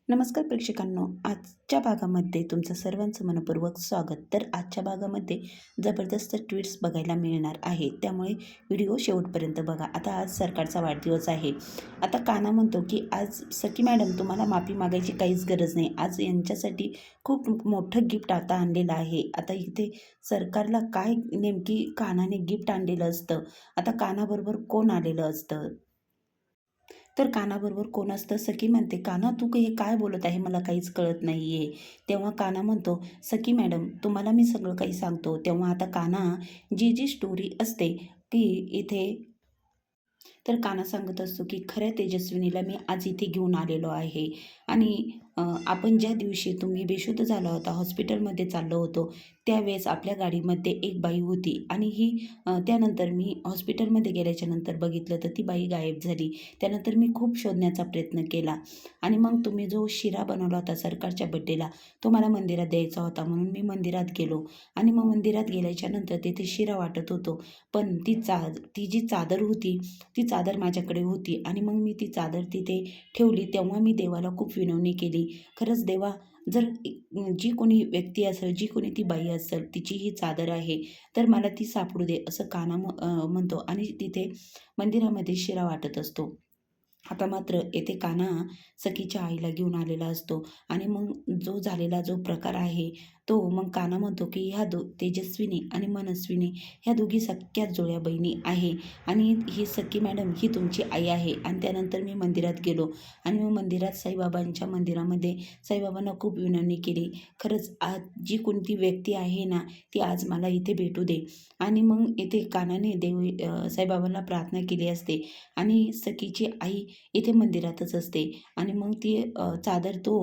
नमस्कार प्रेक्षकांनो, आजच्या भागामध्ये तुमचं सर्वांचं मनपूर्वक स्वागत. तर आजच्या भागामध्ये जबरदस्त ट्विट्स बघायला मिळणार आहे, त्यामुळे व्हिडिओ शेवटपर्यंत बघा. आता आज सरकारचा वाढदिवस आहे. आता काना म्हणतो की आज सखी मॅडम तुम्हाला माफी मागायची काहीच गरज नाही. आज यांच्यासाठी खूप मोठं गिफ्ट आता आणलेलं आहे. आता इथे सरकारला काय नेमकी कानाने गिफ्ट आणलेलं असतं, आता कानाबरोबर कोण आलेलं असतं, तर कानाबरोबर कोण असतं? सखी म्हणते, कान्हा तू हे काय बोलत आहे, मला काहीच कळत नाही आहे. तेव्हा कान्हा म्हणतो, सखी मॅडम तुम्हाला मी सगळं काही सांगतो. तेव्हा आता कान्हा जी स्टोरी असते की इथे तर कान्हा सांगत असतो की खऱ्या तेजस्विनीला मी आज इथे घेऊन आलेलो आहे. आणि आपण ज्या दिवशी तुम्ही बेशुद्ध झाला होता, हॉस्पिटलमध्ये चाललो होतो, त्यावेळेस आपल्या गाडीमध्ये एक बाई होती आणि ही त्यानंतर मी हॉस्पिटलमध्ये गेल्याच्यानंतर बघितलं तर ती बाई गायब झाली. त्यानंतर मी खूप शोधण्याचा प्रयत्न केला आणि मग तुम्ही जो शिरा बनवला होता सरकारच्या बड्डेला, तो मला मंदिरात द्यायचा होता, म्हणून मी मंदिरात गेलो आणि मग मंदिरात गेल्याच्यानंतर तिथे शिरा वाटत होतो. पण ती जी चादर होती, ती चादर माझ्याकडे होती आणि मग मी ती चादर तिथे ठेवली. तेव्हा मी देवाला खूप विनवणी केली, खरंच देवा, जर जी कोणी व्यक्ती असेल, जी कोणी ती बाई असेल, तिची ही चादर आहे, तर मला ती सापडू दे, असं कान्हा म्हणतो आणि तिथे मंदिरामध्ये शिरा वाटत असतो. आता मात्र येथे कान्हा सखीच्या आईला घेऊन आलेला असतो आणि मग जो प्रकार आहे तो मग कान्हा म्हणतो की तेजस्विनी आणि मनस्विनी ह्या दोघी सख्ख्याच जुळ्या बहिणी आहे आणि ही सखी मॅडम ही तुमची आई आहे. आणि त्यानंतर मी मंदिरात गेलो आणि मग मंदिरात साईबाबांच्या मंदिरामध्ये साईबाबांना खूप विनवणी केली, खरंच आज जी कोणती व्यक्ती आहे ना, ती आज मला इथे भेटू दे. आणि मग येथे कान्हाने साईबाबांना प्रार्थना केली असते आणि सखीची आई इथे मंदिरातच असते आणि मग ती चादर तो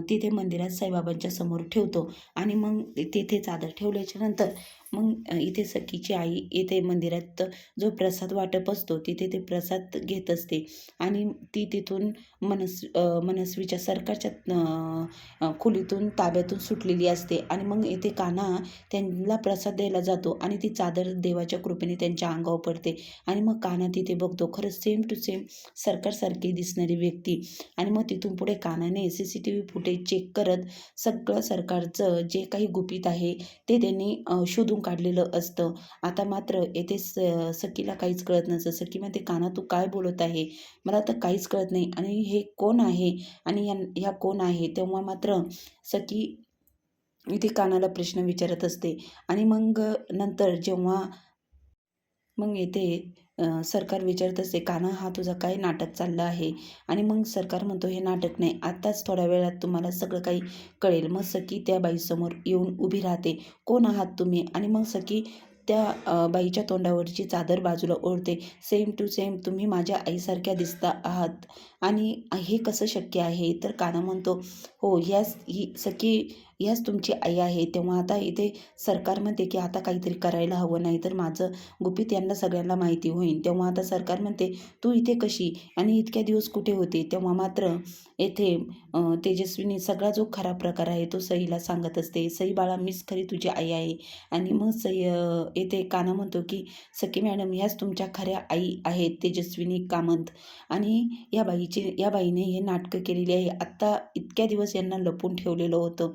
तिथे मंदिरात साईबाबांच्या समोर ठेवतो आणि मग तिथे चादर ठेवल्याच्यानंतर मग इथे सखीची आई इथे मंदिरात जो प्रसाद वाटप असतो तिथे ते प्रसाद घेत असते आणि ती तिथून मनस्वीच्या सरकारच्या खोलीतून ताब्यातून सुटलेली असते आणि मग इथे कान्हा त्यांना प्रसाद द्यायला जातो आणि ती चादर देवाच्या कृपेने त्यांच्या अंगावर पडते आणि मग कान्हा तिथे बघतो, खरंच सेम टू सेम सरकारसारखी दिसणारी व्यक्ती. आणि मग तिथून पुढे कान्हाने CCTV फुटेज चेक करत सगळं सरकारचं जे काही गुपित आहे ते त्यांनी शोधून काढलेलं असतं. आता मात्र येथे सखीला काहीच कळत नसतं. सखी म्हणते, कान्हा तू काय बोलत आहे, मला तर काहीच कळत नाही आणि हे कोण आहे आणि ह्या कोण आहे. तेव्हा मात्र सखी इथे कान्हाला प्रश्न विचारत असते आणि मग नंतर जेव्हा मग येथे सरकार विचारत असते, कान्हा हा तुझा काय नाटक चाललं आहे. आणि मग सरकार म्हणतो, हे नाटक नाही, आत्ताच थोड्या वेळात तुम्हाला सगळं काही कळेल. मग सखी त्या बाईसमोर येऊन उभी राहते, कोण आहात तुम्ही. आणि मग सखी त्या बाईच्या तोंडावरची चादर बाजूला ओढते, सेम टू सेम तुम्ही माझ्या आईसारख्या दिसता आहात आणि हे कसं शक्य आहे. तर कान्हा म्हणतो, हो, ही सखी ह्याच तुमची आई आहे. तेव्हा आता इथे सरकार म्हणते की आता काहीतरी करायला हवं, नाही तर माझं गुपित यांना सगळ्यांना माहिती होईल. तेव्हा आता सरकार म्हणते, तू इथे कशी आणि इतक्या दिवस कुठे होते. तेव्हा मात्र येथे तेजस्विनी सगळा जो खरा प्रकार आहे तो सईला सांगत असते, सई बाळा, मीच खरी तुझी आई आहे. आणि मग येथे कान्हा म्हणतो की सखी मॅडम ह्याच तुमच्या खऱ्या आई आहेत, तेजस्विनी कामत. आणि या बाईने हे नाटकं केलेली आहे, आत्ता इतक्या दिवस यांना लपून ठेवलेलं होतं.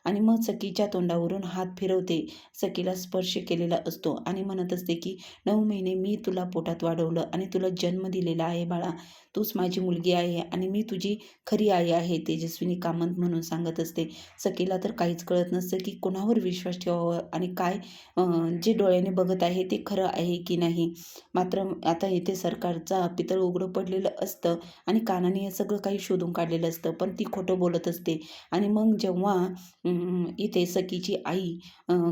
आणि मग सखीच्या तोंडावरून हात फिरवते, सखीला स्पर्श केलेला असतो आणि म्हणत असते की 9 महिने मी तुला पोटात वाढवलं आणि तुला जन्म दिलेला आहे बाळा, तूच माझी मुलगी आहे आणि मी तुझी खरी आई आहे, तेजस्विनी कामत म्हणून सांगत असते. सखीला तर काहीच कळत नसतं की कोणावर विश्वास ठेवावा आणि काय जे डोळ्याने बघत आहे ते खरं आहे की नाही. मात्र आता इथे सरकारचा पितळ उघडं पडलेलं असतं आणि कानाने हे सगळं काही शोधून काढलेलं असतं, पण ती खोटं बोलत असते. आणि मग जेव्हा इथे सखीची आई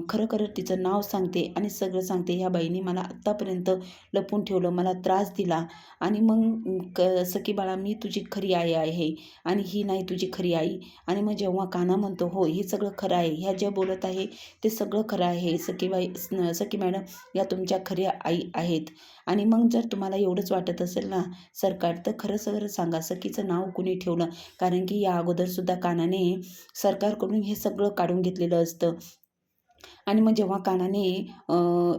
खरं खरं तिचं नाव सांगते आणि सगळं सांगते, ह्या बाईने मला आत्तापर्यंत लपून ठेवलं, मला त्रास दिला आणि मग सखी बाळा, मी तुझी खरी आई आहे आणि ही नाही तुझी खरी आई. आणि मग जेव्हा कान्हा म्हणतो, हो, हे सगळं खरं आहे, ह्या ज्या बोलत आहे ते सगळं खरं आहे, सखी मॅडम या तुमच्या खऱ्या आई आहेत. आणि मग जर तुम्हाला एवढंच वाटत असेल ना सरकार, तर खरं सगळं सांगा, सखीचं नाव कुणी ठेवलं. कारण की या अगोदरसुद्धा कान्हाने सरकारकडून हे सगळं काढून घेतलेलं असतं आणि मग जेव्हा कानाने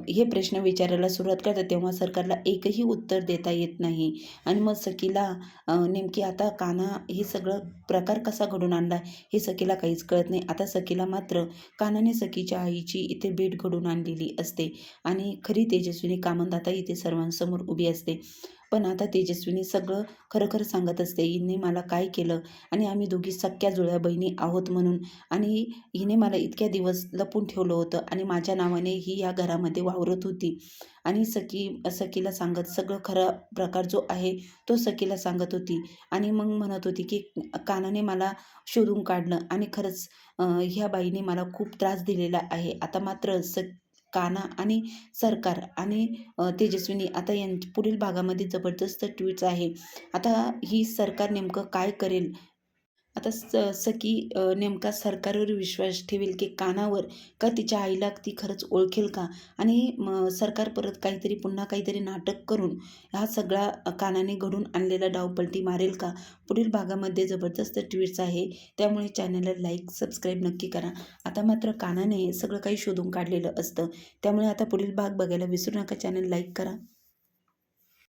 हे प्रश्न विचारायला सुरुवात करतात तेव्हा सरकारला एकही उत्तर देता येत नाही. आणि मग सखीला नेमकी आता कान्हा हे सगळं प्रकार कसा घडून आणला हे सखीला काहीच कळत नाही. आता सखीला मात्र कान्हाने सखीच्या आईची इथे भेट घडवून आणलेली असते आणि खरी तेजस्विनी कामंदाता इथे सर्वांसमोर उभी असते. पण आता तेजस्विनी सगळं खरं खरं सांगत असते, हिने मला काय केलं आणि आम्ही दोघी सख्या जुळ्या बहिणी आहोत म्हणून, आणि हिने मला इतक्या दिवस लपून ठेवलं होतं आणि माझ्या नावाने ही या घरामध्ये वावरत होती. आणि सखीला सांगत सगळं खरा प्रकार जो आहे तो सखीला सांगत होती. आणि मग म्हणत होती की कानाने मला शोधून काढलं आणि खरंच ह्या बाईने मला खूप त्रास दिलेला आहे. आता मात्र कान्हा आणि सरकार आणि तेजस्विनी आता पुढील भागामध्ये जबरदस्त ट्विट्स आहे. आता ही सरकार नेमकं काय करेल? आता सखी नेमका सरकारवर विश्वास ठेवेल की कानावर, का तिच्या आईला ती खरंच ओळखेल का? आणि सरकार परत काहीतरी पुन्हा काहीतरी नाटक करून हा सगळा कानाने घडून आणलेला डावपलटी मारेल का? पुढील भागामध्ये जबरदस्त ट्विट्स आहे, त्यामुळे चॅनलला लाईक सबस्क्राईब नक्की करा. आता मात्र कानाने सगळं काही शोधून काढलेलं असतं, त्यामुळे आता पुढील भाग बघायला विसरू नका. चॅनल लाईक करा.